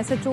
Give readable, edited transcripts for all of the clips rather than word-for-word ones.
SHO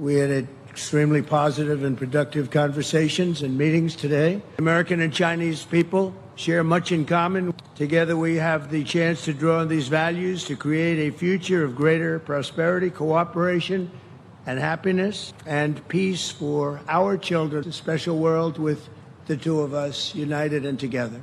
We had extremely positive and productive conversations and meetings today. American and Chinese people share much in common. Together we have the chance to draw on these values to create a future of greater prosperity, cooperation, and happiness and peace for our children. A special world with the two of us united and together.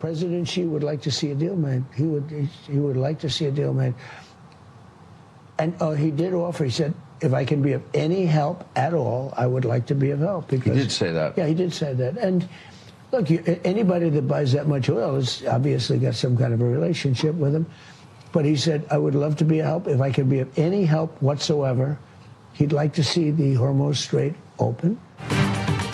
President Xi would like to see a deal made. He would like to see a deal made. And he did offer. He said, if I can be of any help at all, I would like to be of help. Because, he did say that. Yeah, he did say that. And look, anybody that buys that much oil has obviously got some kind of a relationship with him. But he said, I would love to be of help. If I can be of any help whatsoever, he'd like to see the Hormuz Strait open.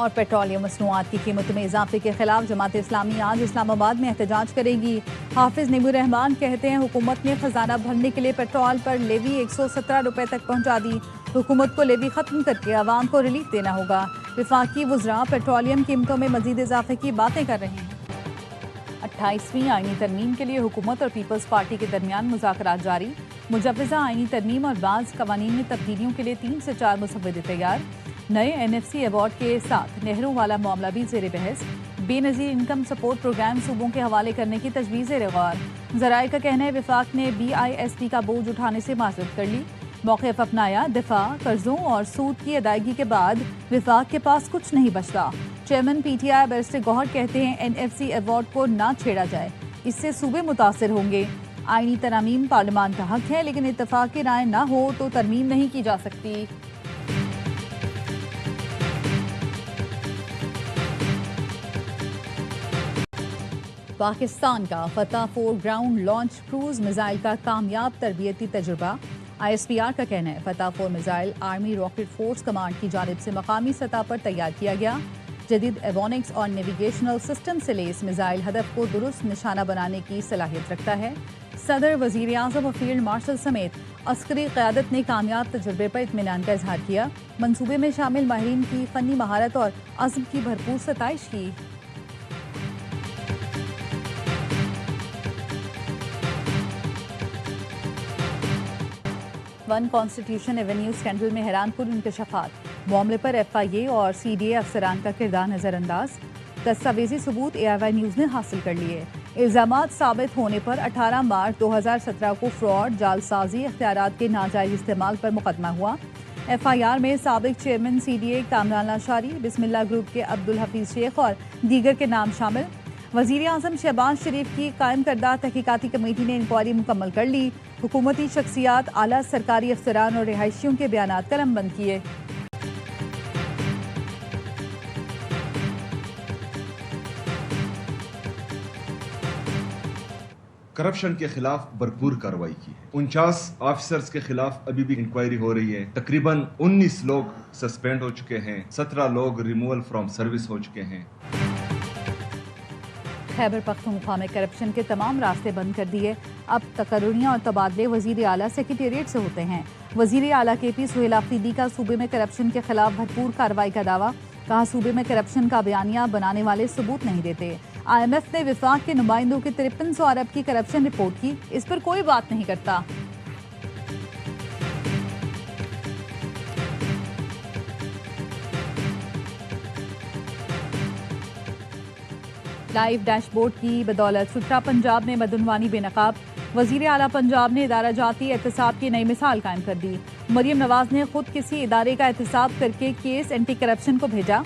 اور petroleum مصنوعات کی قیمتوں میں اضافے کے خلاف جماعت اسلامی آج اسلام آباد میں احتجاج کرے گی۔ حافظ نعیم الرحمان کہتے ہیں حکومت نے خزانہ بھرنے کے لیے پیٹرول پر لیوی 117 روپے تک پہنچا دی۔ حکومت کو لیوی ختم کر کے عوام کو ریلیف دینا ہوگا۔ وفاقی وزراء پیٹرولیم قیمتوں میں مزید اضافے کی باتیں کر رہے ہیں۔ 28ویں آئینی ترمیم کے لیے حکومت اور پیپلز پارٹی کے درمیان مذاکرات جاری۔ مجوزہ آئینی ترمیم اور بعض قوانین میں تبدیلیوں کے لیے 3 سے 4 مسودے تیار۔ نئے NFC ایوارڈ کے ساتھ نہروں والا معاملہ بھی زیر بحث۔ بے نظیر انکم سپورٹ پروگرام صوبوں کے حوالے کرنے کی تجویز زیر غور۔ ذرائع کا کہنا ہے وفاق نے BISP کا بوجھ اٹھانے سے معذرت کر لی، موقف اپنایا۔ دفاع، قرضوں اور سود کی ادائیگی کے بعد وفاق کے پاس کچھ نہیں بچتا۔ چیئرمین PTI بیرسٹر گوہر کہتے ہیں NFC ایوارڈ کو نہ چھیڑا جائے، اس سے صوبے متاثر ہوں گے۔ آئینی ترامیم پارلیمان کا حق ہے، لیکن اتفاق کی رائے نہ ہو تو ترمیم نہیں کی جا سکتی۔ پاکستان کا فتح 4 گراؤنڈ لانچ کروز میزائل کا کامیاب تربیتی تجربہ۔ ISPR کا کہنا ہے فتح 4 missile army rocket force command کی جانب سے مقامی سطح پر تیار کیا گیا۔ جدید ایوونکس اور نیویگیشنل سسٹم سے لیس میزائل ہدف کو درست نشانہ بنانے کی صلاحیت رکھتا ہے۔ صدر، وزیر اعظم اور فیلڈ مارشل سمیت عسکری قیادت نے کامیاب تجربے پر اطمینان کا اظہار کیا۔ منصوبے میں شامل ماہرین کی فنی مہارت اور عزم کی بھرپور ستائش کی۔ ون کانسٹیٹیوشن ایونیو اسکینڈل میں حیران کن انکشافات۔ معاملے پر FIA اور CDA افسران کا کردار نظر انداز۔ دستاویزی ثبوت ARY نیوز نے حاصل کر لیے۔ الزامات ثابت ہونے پر 18 مارچ 2017 کو فراڈ، جعلسازی، اختیارات کے ناجائز استعمال پر مقدمہ ہوا۔ FIR میں سابق چیئرمین CDA کامران لاشاری، بسم اللہ گروپ کے عبدالحفیظ شیخ اور دیگر کے نام شامل۔ وزیر اعظم شہباز شریف کی قائم کردہ تحقیقاتی کمیٹی نے انکوائری مکمل کر لی۔ حکومتی شخصیات، اعلیٰ سرکاری افسران اور رہائشیوں کے بیانات قلم بند کیے۔ کرپشن کے خلاف بھرپور کارروائی کی ہے۔ 49 آفیسرز کے خلاف ابھی بھی انکوائری ہو رہی ہے۔ تقریباً 19 لوگ سسپینڈ ہو چکے ہیں، 17 لوگ ریموول فرام سروس ہو چکے ہیں۔ خیبر پختونخوا میں کرپشن کے تمام راستے بند کر دیے۔ اب تقرریاں اور تبادلے وزیر اعلیٰ سیکریٹریٹ سے ہوتے ہیں۔ وزیر اعلیٰ KP سہیل آفریدی کا صوبے میں کرپشن کے خلاف بھرپور کارروائی کا دعویٰ۔ کہا صوبے میں کرپشن کا بیانیہ بنانے والے ثبوت نہیں دیتے۔ IMF نے وفاق کے نمائندوں کی 5300 ارب کی کرپشن رپورٹ کی، اس پر کوئی بات نہیں کرتا۔ لائیو ڈیش بورڈ کی بدولت ستھرا پنجاب میں بدعنوانی بے نقاب۔ وزیر اعلیٰ پنجاب نے ادارہ جاتی احتساب کی نئی مثال قائم کر دی۔ مریم نواز نے خود کسی ادارے کا احتساب کر کے کیس اینٹی کرپشن کو بھیجا۔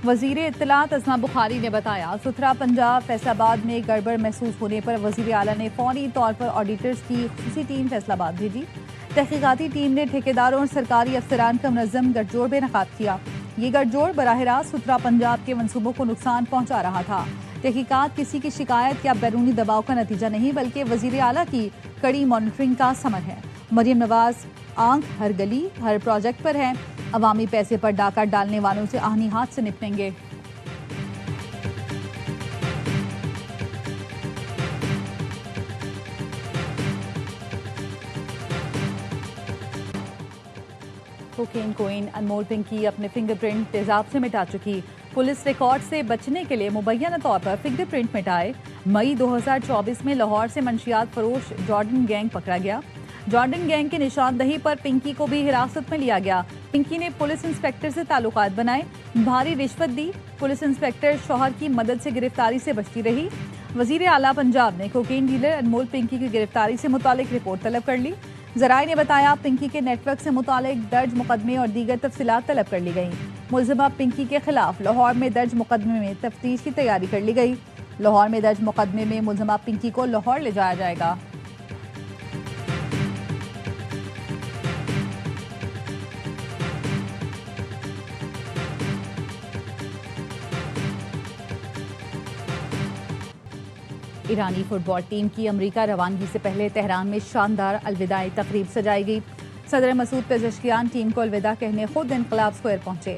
وزیر اطلاعات اسما بخاری نے بتایا ستھرا پنجاب فیصل آباد میں گڑبڑ محسوس ہونے پر وزیر اعلیٰ نے فوری طور پر آڈیٹرز کی خصوصی ٹیم فیصل آباد بھیجی۔ تحقیقاتی ٹیم نے ٹھیکیداروں اور سرکاری افسران کا منظم گٹھ جوڑ بے انعقاد کیا۔ یہ گٹھ جوڑ براہ راست ستھرا پنجاب کے منصوبوں کو نقصان پہنچا رہا تھا۔ تحقیقات کسی کی شکایت یا بیرونی دباؤ کا نتیجہ نہیں بلکہ وزیر اعلیٰ کی کڑی مانیٹرنگ کا ثمر ہے۔ مریم نواز آنکھ ہر گلی ہر پروجیکٹ پر ہے، عوامی پیسے پر ڈاکہ ڈالنے والوں سے آہنی ہاتھ سے نپٹیں گے۔ کوکین کوئن انمول پنکی اپنے فنگر پرنٹ تیزاب سے مٹا چکی۔ پولیس ریکارڈ سے بچنے کے لیے مبینہ طور پر فنگر پرنٹ مٹائے۔ مئی 2024 میں لاہور سے منشیات فروش جارڈن گینگ پکڑا گیا۔ جارڈن گینگ کی نشاندہی پر پنکی کو بھی حراست میں لیا گیا۔ پنکی نے پولیس انسپکٹر سے تعلقات بنائے، بھاری رشوت دی۔ پولیس انسپکٹر شوہر کی مدد سے گرفتاری سے بچتی رہی۔ وزیر اعلیٰ پنجاب نے کوکین ڈیلر انمول پنکی کی گرفتاری سے متعلق رپورٹ طلب کر لی۔ ذرائع نے بتایا پنکی کے نیٹ ورک سے متعلق درج مقدمے اور دیگر تفصیلات طلب کر لی گئیں۔ ملزمہ پنکی کے خلاف لاہور میں درج مقدمے میں تفتیش کی تیاری کر لی گئی۔ لاہور میں درج مقدمے میں ملزمہ پنکی کو لاہور لے جایا جائے گا۔ ایرانی فٹ بال ٹیم کی امریکہ روانگی سے پہلے تہران میں شاندار الوداعی تقریب سجائی گئی۔ صدر مسعود پزشکیان ٹیم کو الوداع کہنے خود انقلاب اسکوائر پہنچے۔